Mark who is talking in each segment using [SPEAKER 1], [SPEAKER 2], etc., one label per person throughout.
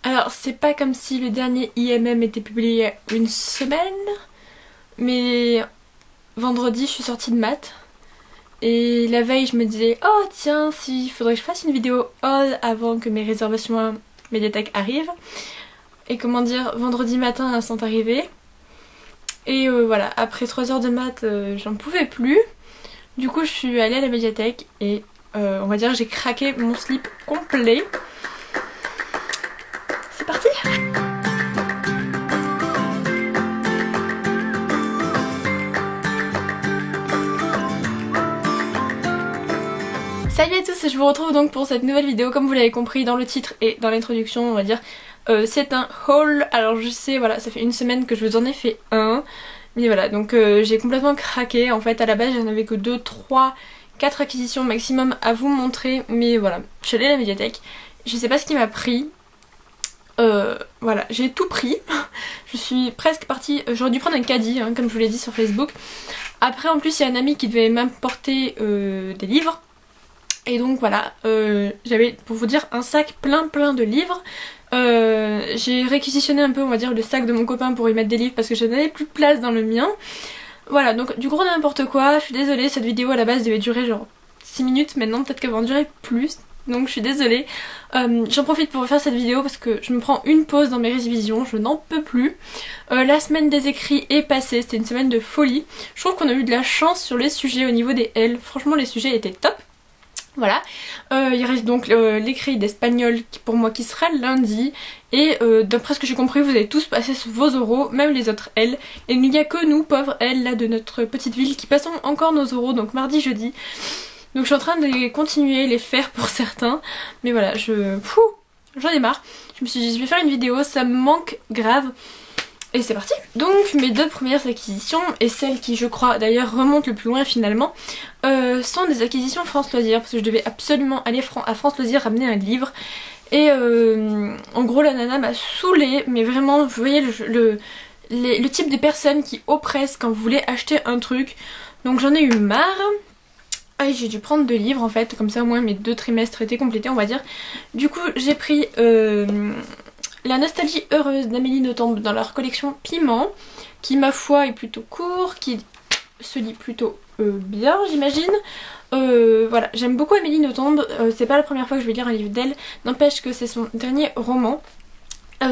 [SPEAKER 1] Alors c'est pas comme si le dernier IMM était publié il y a une semaine, mais vendredi je suis sortie de maths. Et la veille je me disais oh tiens si faudrait que je fasse une vidéo haul avant que mes réservations médiathèque arrivent. Et comment dire, vendredi matin elles sont arrivées. Et voilà, après 3 heures de maths j'en pouvais plus. Du coup je suis allée à la médiathèque et on va dire j'ai craqué mon slip complet. C'est parti! Salut à tous, je vous retrouve donc pour cette nouvelle vidéo. Comme vous l'avez compris dans le titre et dans l'introduction, on va dire c'est un haul. Alors je sais, voilà, ça fait une semaine que je vous en ai fait un. Mais voilà, donc j'ai complètement craqué. En fait à la base j'en avais que 2, 3, 4 acquisitions maximum à vous montrer. Mais voilà, je suis allée à la médiathèque. Je sais pas ce qui m'a pris. Voilà, j'ai tout pris. Je suis presque partie, j'aurais dû prendre un caddie hein, comme je vous l'ai dit sur Facebook. Après en plus il y a un ami qui devait m'apporter des livres. Et donc voilà, j'avais pour vous dire un sac plein de livres. J'ai réquisitionné un peu on va dire le sac de mon copain pour y mettre des livres parce que je n'avais plus de place dans le mien. Voilà, donc du gros n'importe quoi, je suis désolée, cette vidéo à la base devait durer genre 6 minutes, maintenant peut-être qu'elle va en durer plus. Donc je suis désolée. J'en profite pour faire cette vidéo parce que je me prends une pause dans mes révisions, je n'en peux plus. La semaine des écrits est passée, c'était une semaine de folie. Je trouve qu'on a eu de la chance sur les sujets au niveau des L, franchement les sujets étaient top. Voilà, il reste donc l'écrit d'espagnol pour moi qui sera lundi. Et d'après ce que j'ai compris vous allez tous passer vos oraux, même les autres L. Et il n'y a que nous pauvres L là de notre petite ville qui passons encore nos oraux, donc mardi, jeudi. Donc je suis en train de les continuer, les faire pour certains. Mais voilà, j'en ai marre. Je me suis dit je vais faire une vidéo, ça me manque grave. Et c'est parti. Donc mes 2 premières acquisitions, et celles qui je crois d'ailleurs remontent le plus loin finalement, sont des acquisitions France Loisirs. Parce que je devais absolument aller à France Loisirs ramener un livre. Et en gros la nana m'a saoulée, mais vraiment vous voyez le type de personne qui oppresse quand vous voulez acheter un truc. Donc j'en ai eu marre. Ah, j'ai dû prendre 2 livres en fait, comme ça au moins mes 2 trimestres étaient complétés on va dire. Du coup j'ai pris La nostalgie heureuse d'Amélie Nothomb dans leur collection Piment, qui ma foi est plutôt court, qui se lit plutôt bien j'imagine. Voilà, j'aime beaucoup Amélie Nothomb, c'est pas la première fois que je vais lire un livre d'elle, n'empêche que c'est son dernier roman.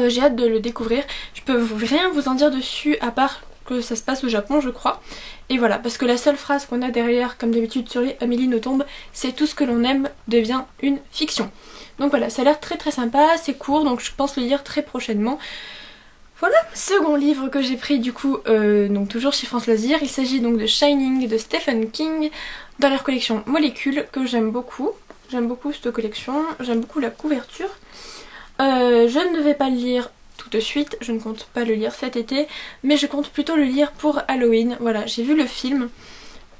[SPEAKER 1] J'ai hâte de le découvrir, je peux rien vous en dire dessus à part que ça se passe au Japon je crois. Et voilà, parce que la seule phrase qu'on a derrière comme d'habitude sur les Amélie Nothomb, c'est tout ce que l'on aime devient une fiction. Donc voilà, ça a l'air très sympa, c'est court donc je pense le lire très prochainement. Voilà, second livre que j'ai pris du coup, donc toujours chez France Loisirs, il s'agit donc de Shining de Stephen King dans leur collection Molécules que j'aime beaucoup. J'aime beaucoup cette collection, j'aime beaucoup la couverture. Je ne vais pas le lire tout de suite, je ne compte pas le lire cet été, mais je compte plutôt le lire pour Halloween. Voilà, j'ai vu le film,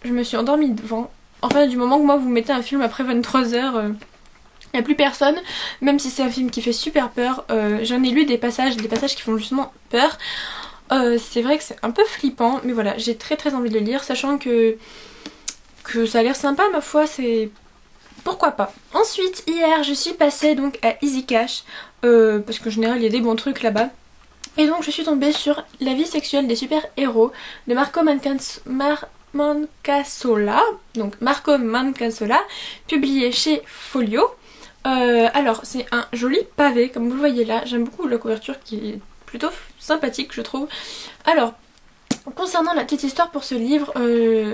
[SPEAKER 1] je me suis endormie devant. Enfin du moment que moi vous mettez un film après 23 h, il n'y a plus personne, même si c'est un film qui fait super peur. J'en ai lu des passages qui font justement peur. C'est vrai que c'est un peu flippant, mais voilà, j'ai très envie de le lire, sachant que ça a l'air sympa ma foi, c'est... Pourquoi pas. Ensuite, hier, je suis passée donc à Easy Cash, parce qu'en général, il y a des bons trucs là-bas. Et donc, je suis tombée sur La vie sexuelle des super-héros de Marco Mancasola, donc Marco Mancasola, publié chez Folio. Alors, c'est un joli pavé, comme vous le voyez là. J'aime beaucoup la couverture qui est plutôt sympathique, je trouve. Alors, concernant la petite histoire pour ce livre,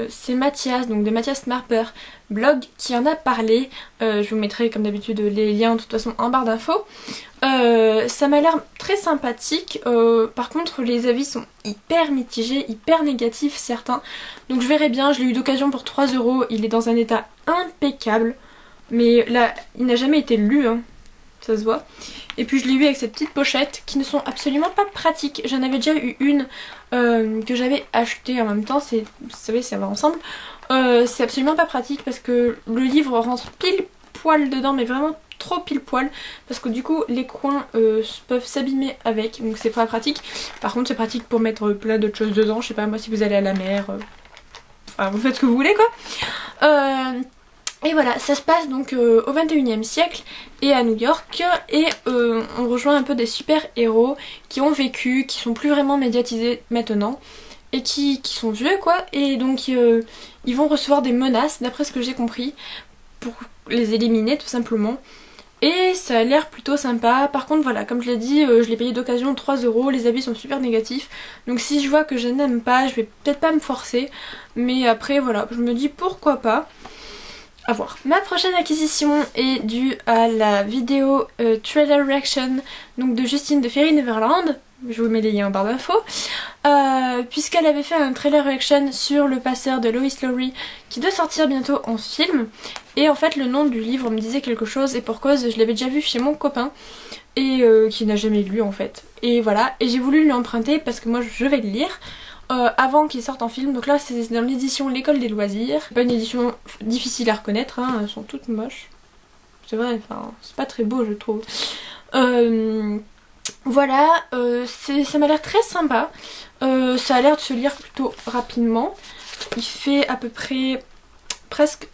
[SPEAKER 1] c'est Mathias, donc de Mathias Marper blog, qui en a parlé. Je vous mettrai comme d'habitude les liens de toute façon en barre d'infos. Ça m'a l'air très sympathique. Par contre les avis sont hyper mitigés, hyper négatifs certains. Donc je verrai bien, je l'ai eu d'occasion pour 3 €, il est dans un état impeccable. Mais là, il n'a jamais été lu, hein. Ça se voit. Et puis je l'ai eu avec ces petites pochettes qui ne sont absolument pas pratiques. J'en avais déjà eu une que j'avais achetée en même temps, vous savez ça va ensemble. C'est absolument pas pratique parce que le livre rentre pile poil dedans, mais vraiment trop pile poil. Parce que du coup les coins peuvent s'abîmer avec, donc c'est pas pratique. Par contre c'est pratique pour mettre plein d'autres choses dedans, je sais pas moi si vous allez à la mer. Enfin vous faites ce que vous voulez quoi. Et voilà, ça se passe donc au 21e siècle et à New York, et on rejoint un peu des super héros qui ont vécu, qui sont plus vraiment médiatisés maintenant et qui sont vieux quoi, et donc ils vont recevoir des menaces d'après ce que j'ai compris pour les éliminer tout simplement. Et ça a l'air plutôt sympa. Par contre voilà, comme je l'ai dit, je l'ai payé d'occasion 3 €, les avis sont super négatifs. Donc si je vois que je n'aime pas, je vais peut-être pas me forcer. Mais après voilà, je me dis pourquoi pas. À voir. Ma prochaine acquisition est due à la vidéo Trailer Reaction donc de Justine de Fairy Neverland. Je vous mets les liens en barre d'infos. Puisqu'elle avait fait un trailer reaction sur Le Passeur de Lois Lowry qui doit sortir bientôt en film. Et en fait le nom du livre me disait quelque chose, et pour cause je l'avais déjà vu chez mon copain et qui n'a jamais lu en fait. Et voilà, et j'ai voulu lui emprunter parce que moi je vais le lire avant qu'il sorte en film. Donc là c'est dans l'édition L'école des loisirs. C'est pas une édition difficile à reconnaître, hein, elles sont toutes moches. C'est vrai, enfin c'est pas très beau je trouve. Voilà, ça m'a l'air très sympa. Ça a l'air de se lire plutôt rapidement. Il fait à peu près presque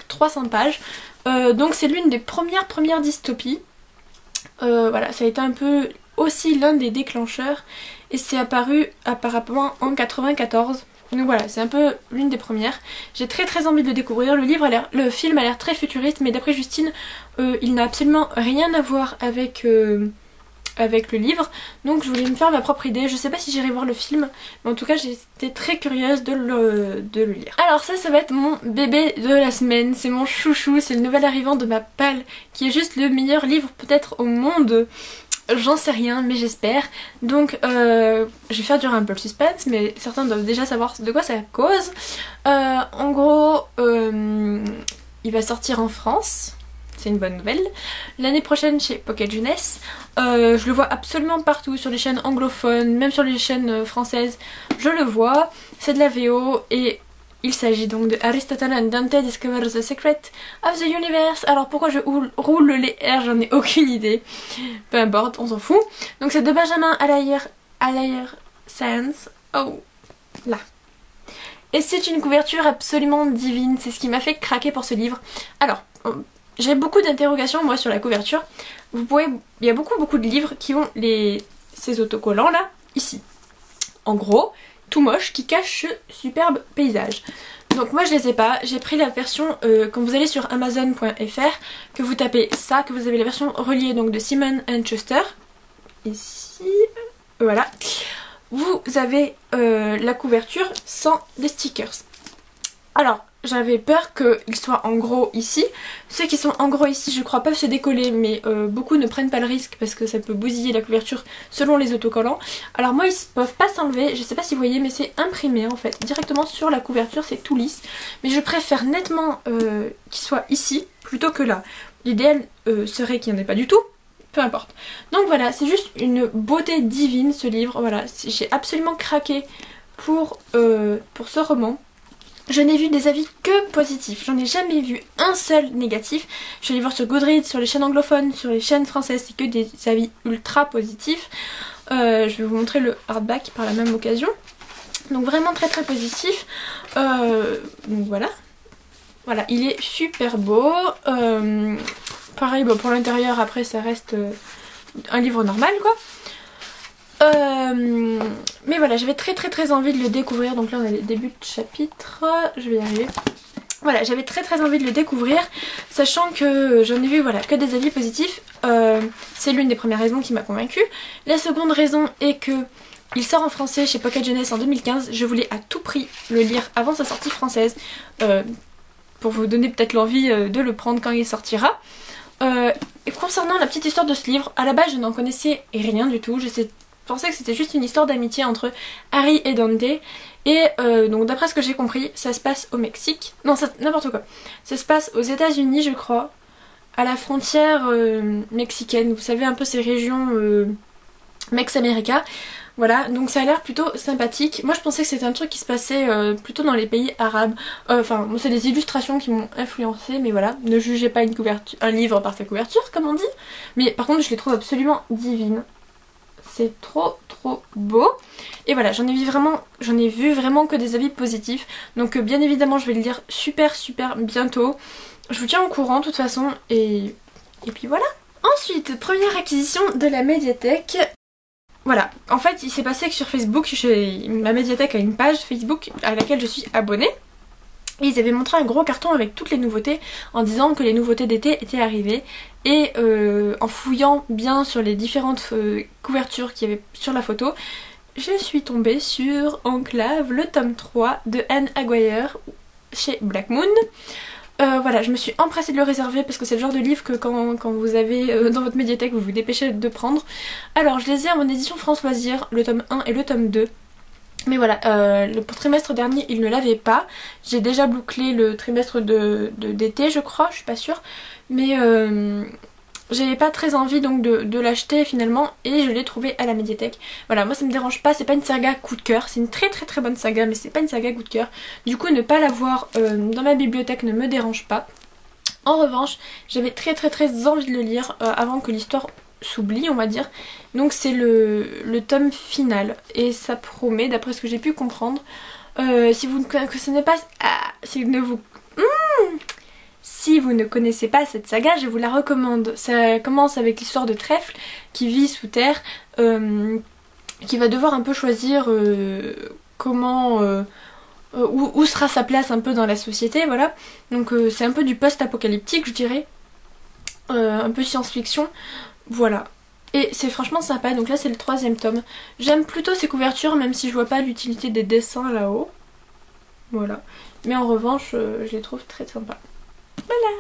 [SPEAKER 1] 300 pages. Donc c'est l'une des premières dystopies. Voilà, ça a été un peu aussi l'un des déclencheurs. Et c'est apparu apparemment en 94. Donc voilà, c'est un peu l'une des premières. J'ai très envie de le découvrir. Le film a l'air très futuriste, mais d'après Justine, il n'a absolument rien à voir avec le livre, donc je voulais me faire ma propre idée. Je sais pas si j'irai voir le film, mais en tout cas j'étais très curieuse de le lire. Alors ça va être mon bébé de la semaine, c'est mon chouchou, c'est le nouvel arrivant de ma palle, qui est juste le meilleur livre peut-être au monde. J'en sais rien, mais j'espère. Donc je vais faire durer un peu le suspense, mais certains doivent déjà savoir de quoi ça cause. En gros, il va sortir en France. C'est une bonne nouvelle. L'année prochaine chez Pocket Jeunesse. Je le vois absolument partout, sur les chaînes anglophones, même sur les chaînes françaises. Je le vois. C'est de la VO et il s'agit donc de Aristotle and Dante Discover the Secret of the Universe. Alors pourquoi je roule les R, j'en ai aucune idée. Peu importe, on s'en fout. Donc c'est de Benjamin Alire Sands. Oh, là. Et c'est une couverture absolument divine. C'est ce qui m'a fait craquer pour ce livre. Alors... j'ai beaucoup d'interrogations moi sur la couverture. Il y a beaucoup de livres qui ont ces autocollants là, ici. En gros, tout moche, qui cachent ce superbe paysage. Donc moi je les ai pas, j'ai pris la version, quand vous allez sur amazon.fr, que vous tapez ça, que vous avez la version reliée donc de Simon & Schuster. Ici, voilà. Vous avez la couverture sans les stickers. Alors, j'avais peur qu'ils soient en gros ici. Ceux qui sont en gros ici, je crois, peuvent se décoller, mais beaucoup ne prennent pas le risque parce que ça peut bousiller la couverture selon les autocollants. Alors moi, ils ne peuvent pas s'enlever, je sais pas si vous voyez, mais c'est imprimé en fait, directement sur la couverture, c'est tout lisse. Mais je préfère nettement qu'ils soient ici plutôt que là. L'idéal serait qu'il n'y en ait pas du tout. Peu importe. Donc voilà, c'est juste une beauté divine ce livre. Voilà, j'ai absolument craqué pour ce roman. Je n'ai vu des avis que positifs, j'en ai jamais vu un seul négatif. Je suis allée voir sur Goodreads, sur les chaînes anglophones, sur les chaînes françaises, c'est que des avis ultra positifs. Je vais vous montrer le hardback par la même occasion. Donc vraiment très positif. Donc voilà. Voilà, il est super beau. Pareil, bon, pour l'intérieur, après ça reste un livre normal quoi. Mais voilà, j'avais très envie de le découvrir. Donc là on a les débuts de chapitre. Je vais y arriver. Voilà, j'avais très envie de le découvrir, sachant que j'en ai vu voilà, que des avis positifs. C'est l'une des premières raisons qui m'a convaincue. La seconde raison est que il sort en français chez Pocket Jeunesse en 2015. Je voulais à tout prix le lire avant sa sortie française, pour vous donner peut-être l'envie de le prendre quand il sortira. Et concernant la petite histoire de ce livre, à la base je n'en connaissais rien du tout. Je pensais que c'était juste une histoire d'amitié entre Harry et Dante. Et donc d'après ce que j'ai compris, ça se passe au Mexique. Non, n'importe quoi. Ça se passe aux États-Unis, je crois, à la frontière mexicaine. Vous savez, un peu ces régions Mex-America. Voilà, donc ça a l'air plutôt sympathique. Moi je pensais que c'était un truc qui se passait plutôt dans les pays arabes. Enfin, c'est des illustrations qui m'ont influencé, mais voilà. Ne jugez pas un livre par sa couverture, comme on dit. Mais par contre, je les trouve absolument divines. C'est trop beau. Et voilà, j'en ai vu vraiment que des avis positifs. Donc bien évidemment, je vais le lire super bientôt. je vous tiens au courant de toute façon et puis voilà. Ensuite, première acquisition de la médiathèque. Voilà, en fait il s'est passé que sur Facebook, ma médiathèque a une page Facebook à laquelle je suis abonnée. Et ils avaient montré un gros carton avec toutes les nouveautés en disant que les nouveautés d'été étaient arrivées. Et en fouillant bien sur les différentes couvertures qu'il y avait sur la photo, je suis tombée sur Enclave, le tome 3 de Anne Aguirre chez Black Moon. Voilà, je me suis empressée de le réserver parce que c'est le genre de livre que quand vous avez dans votre médiathèque, vous vous dépêchez de prendre. Alors je les ai en édition France Loisirs, le tome 1 et le tome 2. Mais voilà, le trimestre dernier il ne l'avait pas. J'ai déjà bouclé le trimestre d'été je crois, je suis pas sûre. Mais j'avais pas très envie donc de l'acheter finalement et je l'ai trouvé à la médiathèque. Voilà, moi ça me dérange pas, c'est pas une saga coup de cœur, c'est une très bonne saga mais c'est pas une saga coup de cœur. Du coup ne pas l'avoir dans ma bibliothèque ne me dérange pas. En revanche, j'avais très envie de le lire avant que l'histoire s'oublie on va dire. Donc c'est le tome final et ça promet d'après ce que j'ai pu comprendre. Si vous ne connaissez pas... Si vous ne connaissez pas cette saga, je vous la recommande. Ça commence avec l'histoire de Trèfle qui vit sous terre, qui va devoir un peu choisir comment... où sera sa place un peu dans la société, voilà. Donc c'est un peu du post-apocalyptique je dirais. Un peu science-fiction. Voilà. Et c'est franchement sympa, donc là c'est le 3e tome. J'aime plutôt ces couvertures même si je vois pas l'utilité des dessins là-haut. Voilà. Mais en revanche, je les trouve très sympas. Voilà.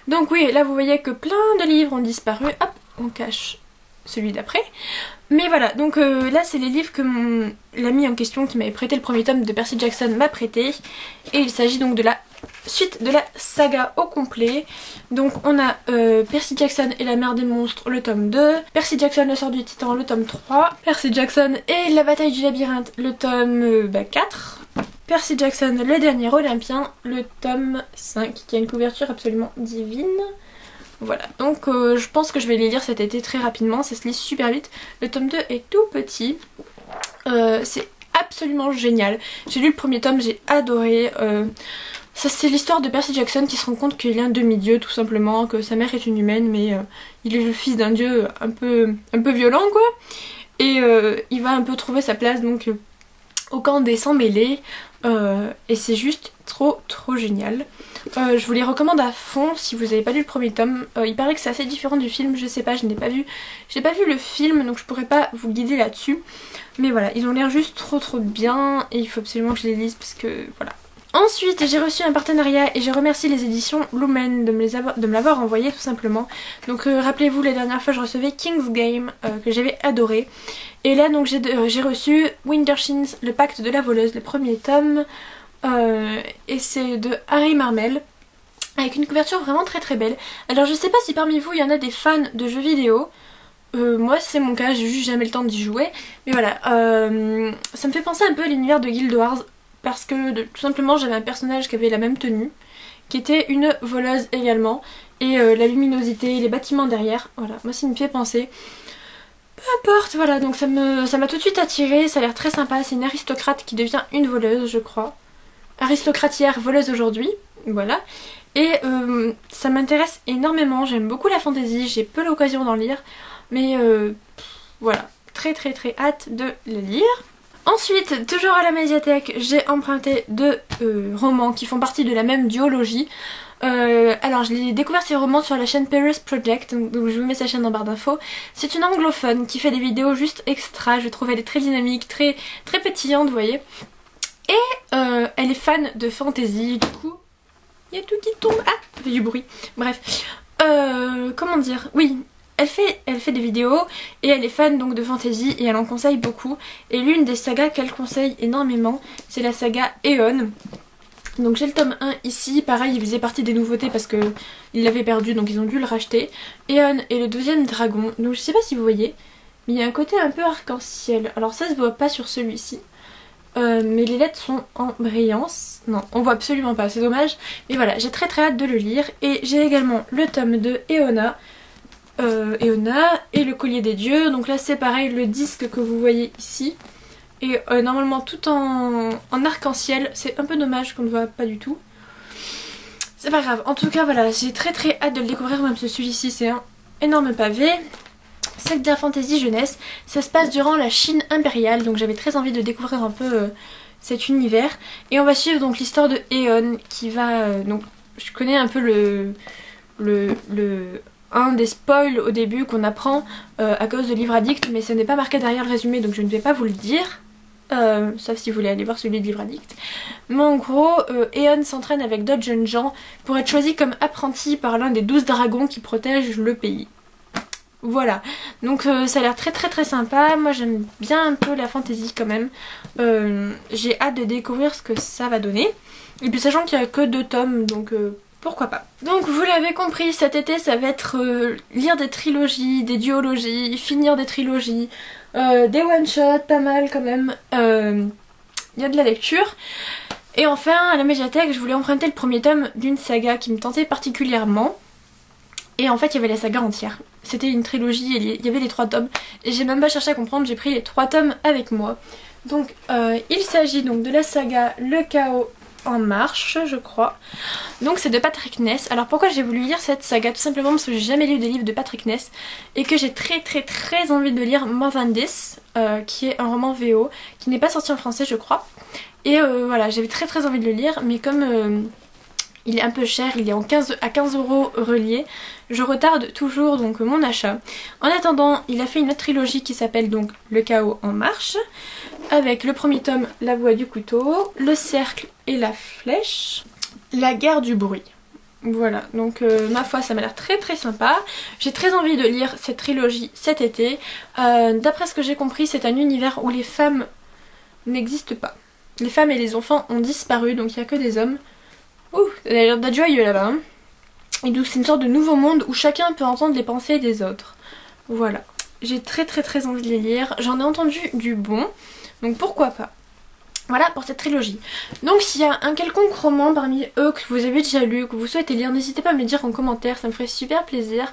[SPEAKER 1] Donc oui, là vous voyez que plein de livres ont disparu. Hop, on cache celui d'après. Mais voilà, donc là c'est les livres que l'ami en question qui m'avait prêté le premier tome de Percy Jackson m'a prêté. Et il s'agit donc de la suite de la saga au complet. Donc on a Percy Jackson et la mer des monstres, le tome 2. Percy Jackson, le sort du titan, le tome 3. Percy Jackson et la bataille du labyrinthe, le tome 4. Percy Jackson, le dernier Olympien, le tome 5, qui a une couverture absolument divine. Voilà, donc je pense que je vais les lire cet été très rapidement, ça se lit super vite. Le tome 2 est tout petit, c'est absolument génial. J'ai lu le premier tome, j'ai adoré. Ça c'est l'histoire de Percy Jackson qui se rend compte qu'il est un demi-dieu tout simplement, que sa mère est une humaine mais il est le fils d'un dieu un peu violent quoi. Et il va un peu trouver sa place donc au camp des sans-mêlés et c'est juste trop génial. Je vous les recommande à fond si vous n'avez pas lu le premier tome. Il paraît que c'est assez différent du film, je sais pas, je n'ai pas vu. J'ai pas vu le film donc je pourrais pas vous guider là-dessus. Mais voilà, ils ont l'air juste trop bien et il faut absolument que je les lise parce que voilà. Ensuite j'ai reçu un partenariat et je remercie les éditions Lumen de me l'avoir envoyé tout simplement. Donc rappelez-vous la dernière fois je recevais King's Game que j'avais adoré. Et là donc j'ai reçu Wintershins, le pacte de la voleuse, le premier tome. Et c'est de Harry Marmel avec une couverture vraiment très belle. Alors je sais pas si parmi vous il y en a des fans de jeux vidéo. Moi c'est mon cas, j'ai juste jamais le temps d'y jouer. Mais voilà, ça me fait penser un peu à l'univers de Guild Wars. Parce que tout simplement j'avais un personnage qui avait la même tenue, qui était une voleuse également. Et la luminosité, les bâtiments derrière, voilà, moi ça me fait penser. Peu importe, voilà, donc ça m'a tout de suite attirée, ça a l'air très sympa. C'est une aristocrate qui devient une voleuse je crois. Aristocratière, voleuse aujourd'hui, voilà. Et ça m'intéresse énormément, j'aime beaucoup la fantasy, j'ai peu l'occasion d'en lire. Mais voilà, très hâte de le lire. Ensuite, toujours à la médiathèque, j'ai emprunté 2 romans qui font partie de la même duologie. Alors je l'ai découvert ces romans sur la chaîne Paris Project, donc je vous mets sa chaîne en barre d'infos. C'est une anglophone qui fait des vidéos juste extra, je trouve elle est très dynamique, très pétillante vous voyez. Et elle est fan de fantasy, du coup il y a tout qui tombe, ah ça fait du bruit, bref. Comment dire, oui. Elle fait des vidéos et elle est fan donc de fantasy et elle en conseille beaucoup. Et l'une des sagas qu'elle conseille énormément, c'est la saga Eon. Donc j'ai le tome 1 ici, pareil il faisait partie des nouveautés parce que ils l'avaient perdu donc ils ont dû le racheter. Eon est le 2e dragon, donc je sais pas si vous voyez, mais il y a un côté un peu arc-en-ciel. Alors ça se voit pas sur celui-ci. Mais les lettres sont en brillance. Non, on voit absolument pas, c'est dommage. Mais voilà, j'ai très hâte de le lire. Et j'ai également le tome de Eona. Eona et le collier des dieux. Donc là c'est pareil, le disque que vous voyez ici et normalement tout en arc-en-ciel. C'est un peu dommage qu'on ne voit pas du tout. C'est pas grave, en tout cas voilà, j'ai très hâte de le découvrir, même si celui-ci c'est un énorme pavé. Sector Fantasy jeunesse, ça se passe durant la Chine impériale, donc j'avais très envie de découvrir un peu cet univers. Et on va suivre donc l'histoire de Eon qui va... donc je connais un peu un des spoils au début qu'on apprend à cause de Livre Addict, mais ce n'est pas marqué derrière le résumé donc je ne vais pas vous le dire. Sauf si vous voulez aller voir celui de Livre Addict. Mais en gros, Eon s'entraîne avec d'autres jeunes gens pour être choisi comme apprenti par l'un des 12 dragons qui protègent le pays. Voilà, donc ça a l'air très sympa. Moi j'aime bien un peu la fantasy quand même. J'ai hâte de découvrir ce que ça va donner. Et puis sachant qu'il n'y a que 2 tomes, donc pourquoi pas. Donc vous l'avez compris, cet été ça va être lire des trilogies, des duologies, finir des trilogies, des one-shots, pas mal quand même. Il y a de la lecture. Et enfin à la médiathèque je voulais emprunter le premier tome d'une saga qui me tentait particulièrement. Et en fait il y avait la saga entière. C'était une trilogie, il y avait les 3 tomes. Et j'ai même pas cherché à comprendre, j'ai pris les 3 tomes avec moi. Donc il s'agit donc de la saga Le Chaos en marche, je crois. Donc c'est de Patrick Ness. Alors pourquoi j'ai voulu lire cette saga? Tout simplement parce que j'ai jamais lu des livres de Patrick Ness. Et que j'ai très envie de lire More Than This, qui est un roman VO, qui n'est pas sorti en français je crois. Et voilà, j'avais très envie de le lire, mais comme... il est un peu cher, il est à 15 € relié. Je retarde toujours donc mon achat. En attendant, il a fait une autre trilogie qui s'appelle donc Le Chaos en marche. Avec le premier tome, La voix du couteau, Le cercle et la flèche, La guerre du bruit. Voilà, donc ma foi ça m'a l'air très sympa. J'ai très envie de lire cette trilogie cet été. D'après ce que j'ai compris, c'est un univers où les femmes n'existent pas. Les femmes et les enfants ont disparu, donc il n'y a que des hommes. Ouh, ça a l'air d'être joyeux là-bas. Hein. Et donc c'est une sorte de nouveau monde où chacun peut entendre les pensées des autres. Voilà. J'ai très envie de les lire. J'en ai entendu du bon. Donc pourquoi pas. Voilà pour cette trilogie. Donc s'il y a un quelconque roman parmi eux que vous avez déjà lu, que vous souhaitez lire, n'hésitez pas à me le dire en commentaire, ça me ferait super plaisir.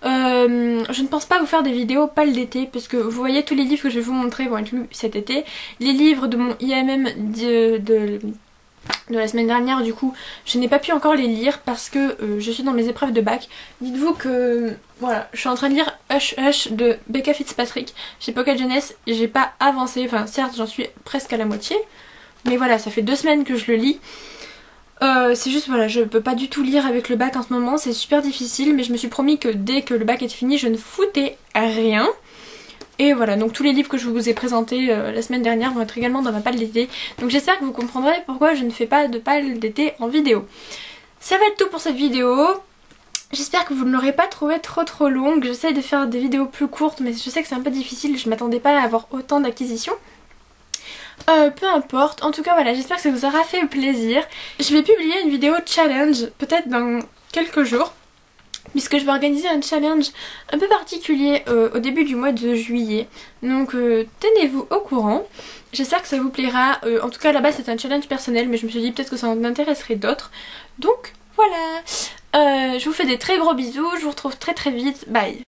[SPEAKER 1] Je ne pense pas vous faire des vidéos pâles d'été, parce que vous voyez tous les livres que je vais vous montrer vont être lus cet été. Les livres de mon IMM de la semaine dernière du coup je n'ai pas pu encore les lire parce que je suis dans mes épreuves de bac. Dites-vous que voilà, je suis en train de lire Hush Hush de Becca Fitzpatrick chez Pocket Jeunesse. J'ai pas avancé, enfin certes j'en suis presque à la moitié, mais voilà, ça fait 2 semaines que je le lis. C'est juste voilà, je peux pas du tout lire avec le bac en ce moment, c'est super difficile, mais je me suis promis que dès que le bac était fini je ne foutais rien. Et voilà, donc tous les livres que je vous ai présentés la semaine dernière vont être également dans ma palle d'été. Donc j'espère que vous comprendrez pourquoi je ne fais pas de palle d'été en vidéo. Ça va être tout pour cette vidéo. J'espère que vous ne l'aurez pas trouvée trop longue. J'essaie de faire des vidéos plus courtes, mais je sais que c'est un peu difficile. Je m'attendais pas à avoir autant d'acquisitions. Peu importe. En tout cas voilà, j'espère que ça vous aura fait plaisir. Je vais publier une vidéo challenge peut-être dans quelques jours, puisque je vais organiser un challenge un peu particulier au début du mois de juillet. Donc tenez-vous au courant. J'espère que ça vous plaira. En tout cas là-bas c'est un challenge personnel, mais je me suis dit peut-être que ça en intéresserait d'autres. Donc voilà. Je vous fais des très gros bisous. Je vous retrouve très vite. Bye.